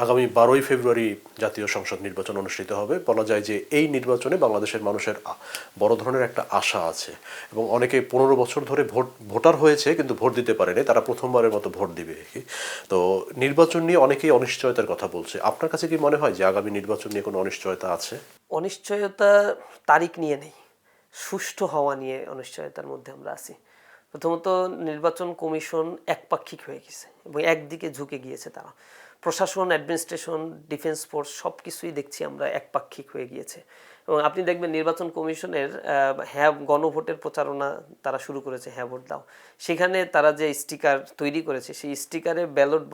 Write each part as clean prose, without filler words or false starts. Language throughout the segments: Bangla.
আগামী 12ই ফেব্রুয়ারি জাতীয় সংসদ নির্বাচন অনুষ্ঠিত হবে। বলা যায় যে এই নির্বাচনে বাংলাদেশের মানুষের বড় ধরনের একটা আশা আছে এবং অনেকে 15 বছর ধরে ভোটার হয়েছে কিন্তু ভোট দিতে পারেনি, তারা প্রথমবারের মতো ভোট দিবে। তো নির্বাচন নিয়ে অনেকেই অনিশ্চয়তার কথা বলছে। আপনার কাছে কি মনে হয় যে আগামী নির্বাচন নিয়ে কোনো অনিশ্চয়তা আছে? অনিশ্চয়তা তারিখ নিয়ে নেই, সুষ্ঠু হওয়া নিয়ে অনিশ্চয়তার মধ্যে আমরা আছি। প্রথমত নির্বাচন কমিশন একপাক্ষিক হয়ে গেছে এবং একদিকে ঝুঁকে গিয়েছে তারা। প্রশাসন, অ্যাডমিনিস্ট্রেশন, ডিফেন্স ফোর্স সব কিছুই দেখছি আমরা একপাক্ষিক হয়ে গিয়েছে। এবং আপনি দেখবেন নির্বাচন কমিশনের হ্যাঁ গণভোটের প্রচারণা তারা শুরু করেছে, হ্যাঁ ভোট দাও। সেখানে তারা যে স্টিকার তৈরি করেছে সেই স্টিকারে ব্যালট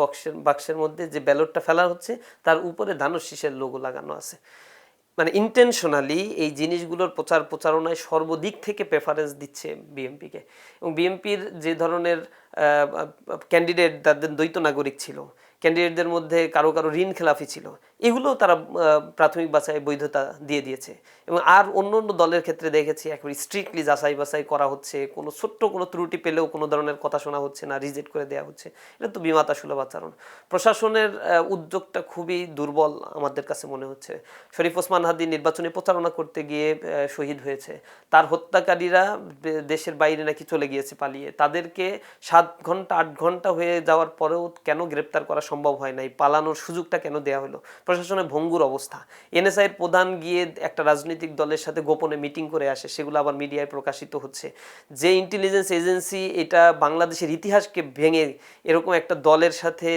বাক্সের মধ্যে যে ব্যালটটা ফেলা হচ্ছে তার উপরে ধানুষ শীষের লোগো লাগানো আছে। মানে ইন্টেনশনালি এই জিনিসগুলোর প্রচারণায় সর্বদিক থেকে প্রেফারেন্স দিচ্ছে বিএনপিকে। এবং বিএনপির যে ধরনের ক্যান্ডিডেট তাদের দ্বৈত নাগরিক ছিল, ক্যান্ডিডেটদের মধ্যে কারো কারো ঋণ খেলাফি ছিল, এগুলোও তারা প্রাথমিক বাছাই বৈধতা দিয়ে দিয়েছে। এবং আর অন্য অন্য দলের ক্ষেত্রে দেখেছি একেবারে স্ট্রিক্টলি যাচাই বাছাই করা হচ্ছে, কোনো ছোট্ট কোনো ত্রুটি পেলেও কোনো ধরনের কথা শোনা হচ্ছে না, রিজেক্ট করে দেওয়া হচ্ছে। এটা তো বিমাতা সুলভ আচরণ। প্রশাসনের উদ্যোগটা খুবই দুর্বল আমাদের কাছে মনে হচ্ছে। শরীফ ওসমান হাদি নির্বাচনী প্রচারণা করতে গিয়ে শহীদ হয়েছে, তার হত্যাকারীরা দেশের বাইরে নাকি চলে গিয়েছে পালিয়ে, তাদেরকে 7 ঘন্টা 8 ঘন্টা হয়ে যাওয়ার পরেও কেন গ্রেপ্তার করা সম্ভব হয় নাই, পালানোর সুযোগটা কেন দেওয়া হলো? প্রশাসনের ভঙ্গুর অবস্থা। এনএসআইয়ের প্রধান গিয়ে একটা রাজনৈতিক দলের সাথে গোপনে মিটিং করে আসে, সেগুলো আবার মিডিয়ায় প্রকাশিত হচ্ছে। যে ইন্টেলিজেন্স এজেন্সি এটা বাংলাদেশের ইতিহাসকে ভেঙে এরকম একটা দলের সাথে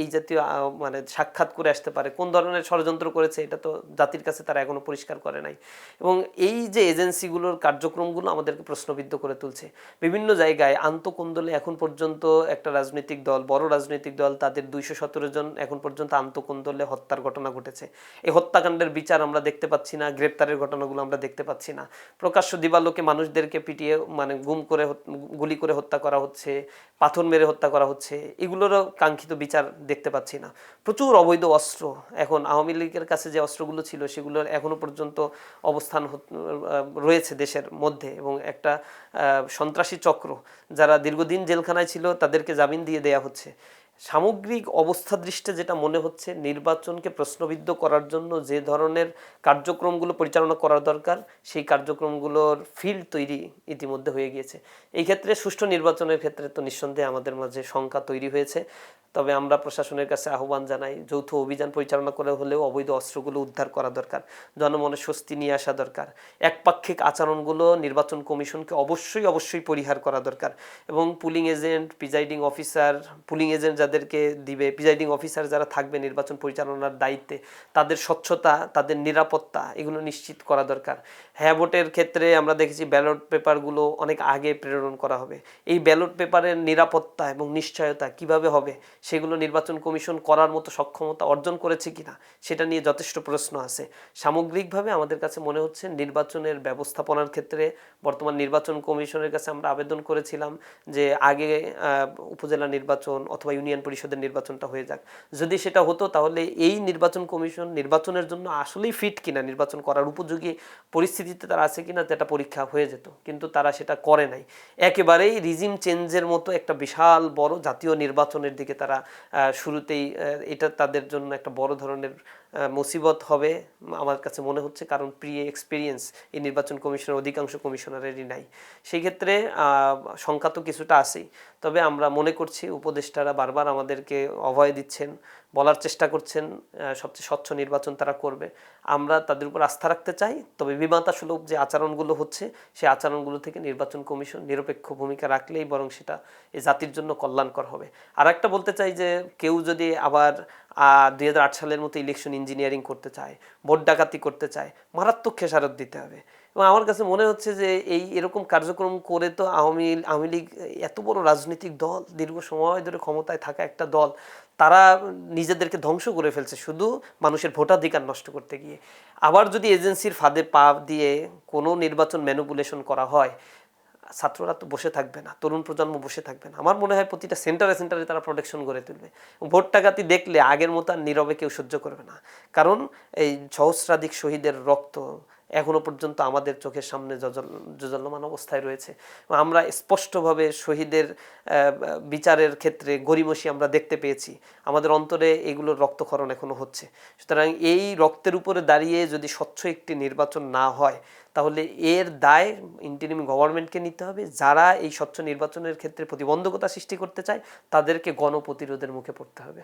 এই জাতীয় মানে সাক্ষাৎ করে আসতে পারে, কোন ধরনের ষড়যন্ত্র করেছে এটা তো জাতির কাছে তারা এখনো পরিষ্কার করে নাই। এবং এই যে এজেন্সিগুলোর কার্যক্রমগুলো আমাদেরকে প্রশ্নবিদ্ধ করে তুলছে। বিভিন্ন জায়গায় আন্তঃকোন্দলে এখন পর্যন্ত একটা রাজনৈতিক দল, বড় রাজনৈতিক দল, তাদের 217 জন এখন পর্যন্ত আন্তঃকোন্দলে হত্যার ঘটনা ঘটেছে। এই হত্যাকাণ্ডের বিচার আমরা দেখতে পাচ্ছি না, গ্রেপ্তারের ঘটনাগুলো আমরা দেখতে পাচ্ছি না। প্রকাশ্য দিবালোকে মানুষদেরকে পিটিয়ে মানে গুলি করে হত্যা করা হচ্ছে, পাথর মেরে হত্যা করা হচ্ছে, এগুলোরও কাঙ্ক্ষিত বিচার দেখতে পাচ্ছি না। প্রচুর অবৈধ অস্ত্র, এখন আওয়ামী লীগের কাছে যে অস্ত্রগুলো ছিল সেগুলোর এখনো পর্যন্ত অবস্থান রয়েছে দেশের মধ্যে। এবং একটা সন্ত্রাসী চক্র যারা দীর্ঘদিন জেলখানায় ছিল তাদেরকে জামিন দিয়ে দেয়া হচ্ছে। সামগ্রিক অবস্থা দৃষ্টে যেটা মনে হচ্ছে, নির্বাচনকে প্রশ্নবিদ্ধ করার জন্য যে ধরনের কার্যক্রমগুলো পরিচালনা করা দরকার সেই কার্যক্রমগুলোর ফিল্ড তৈরি ইতিমধ্যে হয়ে গিয়েছে। এই ক্ষেত্রে সুষ্ঠু নির্বাচনের ক্ষেত্রে তো নিঃসন্দেহে আমাদের মাঝে শঙ্কা তৈরি হয়েছে। তবে আমরা প্রশাসনের কাছে আহ্বান জানাই, যৌথ অভিযান পরিচালনা করে হলেও অবৈধ অস্ত্রগুলো উদ্ধার করা দরকার, জনমনের স্বস্তি নিয়ে আসা দরকার। একপাক্ষিক আচরণগুলো নির্বাচন কমিশনকে অবশ্যই পরিহার করা দরকার। এবং polling agent, presiding officer, polling agent যাদেরকে দিবে, প্রিজাইডিং অফিসার যারা থাকবে নির্বাচন পরিচালনার দায়িত্বে, তাদের স্বচ্ছতা, তাদের নিরাপত্তা এগুলো নিশ্চিত করা দরকার। হ্যাঁ ভোটের ক্ষেত্রে আমরা দেখেছি ব্যালট পেপারগুলো অনেক আগে প্রেরণ করা হবে। এই ব্যালট পেপারের নিরাপত্তা এবং নিশ্চয়তা কিভাবে হবে সেগুলো নির্বাচন কমিশন করার মতো সক্ষমতা অর্জন করেছে কিনা সেটা নিয়ে যথেষ্ট প্রশ্ন আছে। সামগ্রিকভাবে আমাদের কাছে মনে হচ্ছে নির্বাচনের ব্যবস্থাপনার ক্ষেত্রে বর্তমান নির্বাচন কমিশনের কাছে আমরা আবেদন করেছিলাম যে আগে উপজেলা নির্বাচন অথবা ইউনিয়ন পরিষদের নির্বাচনটা হয়ে যাক। যদি সেটা হতো তাহলে এই নির্বাচন কমিশন নির্বাচনের জন্য আসলেই ফিট কিনা, নির্বাচন করার উপযোগী পরিস্থিতিতে তারা আছে কিনা সেটা পরীক্ষা হয়ে যেত। কিন্তু তারা সেটা করে নাই। একেবারেই রিজিম চেঞ্জের মতো একটা বিশাল বড় জাতীয় নির্বাচনের দিকে তারা শুরুতেই, এটা তাদের জন্য একটা বড় ধরনের মুসিবত হবে আমার কাছে মনে হচ্ছে। কারণ প্রি এক্সপিরিয়েন্স এই নির্বাচন কমিশনের অধিকাংশ কমিশনারেরই নাই। সেই ক্ষেত্রে সংখ্যা তো কিছুটা আছেই। তবে আমরা মনে করছি উপদেষ্টারা বারবার আমাদেরকে অভয় দিচ্ছেন, বলার চেষ্টা করছেন সবচেয়ে স্বচ্ছ নির্বাচন তারা করবে। আমরা তাদের উপর আস্থা রাখতে চাই। তবে বিমাতা সুলভ যে আচরণগুলো হচ্ছে সেই আচরণগুলো থেকে নির্বাচন কমিশন নিরপেক্ষ ভূমিকা রাখলেই বরং সেটা এই জাতির জন্য কল্যাণকর হবে। আর একটা বলতে চাই যে কেউ যদি আবার 2008 সালের মতো ইলেকশন ইঞ্জিনিয়ারিং করতে চায়, ভোট ডাকাতি করতে চায়, মারাত্মক খেসারত দিতে হবে। এবং আমার কাছে মনে হচ্ছে যে এরকম কার্যক্রম করে তো আওয়ামী লীগ এত বড় রাজনৈতিক দল, দীর্ঘ সময় ধরে ক্ষমতায় থাকা একটা দল, তারা নিজেদেরকে ধ্বংস করে ফেলছে শুধু মানুষের ভোটাধিকার নষ্ট করতে গিয়ে। আবার যদি এজেন্সির ফাঁদে পা দিয়ে কোনো নির্বাচন ম্যানিপুলেশন করা হয়, ছাত্ররা তো বসে থাকবে না, তরুণ প্রজন্ম বসে থাকবে না। আমার মনে হয় প্রতিটা সেন্টারে তারা প্রোটেকশন গড়ে তুলবে। ভোট ডাকাতি দেখলে আগের মতো আর নীরবে কেউ সহ্য করবে না। কারণ এই সহস্রাধিক শহীদের রক্ত, এখনো পর্যন্ত আমাদের চোখের সামনে জজল্যমান অবস্থায় রয়েছে। আমরা স্পষ্টভাবে শহীদের বিচারের ক্ষেত্রে গড়িমসি আমরা দেখতে পেয়েছি, আমাদের অন্তরে এগুলোর রক্তক্ষরণ এখনো হচ্ছে। সুতরাং এই রক্তের উপরে দাঁড়িয়ে যদি স্বচ্ছ একটি নির্বাচন না হয়, তাহলে এর দায় ইন্টারিম গভর্নমেন্টকে নিতে হবে। যারা এই স্বচ্ছ নির্বাচনের ক্ষেত্রে প্রতিবন্ধকতা সৃষ্টি করতে চায়, তাদেরকে গণপ্রতিরোধের মুখে পড়তে হবে।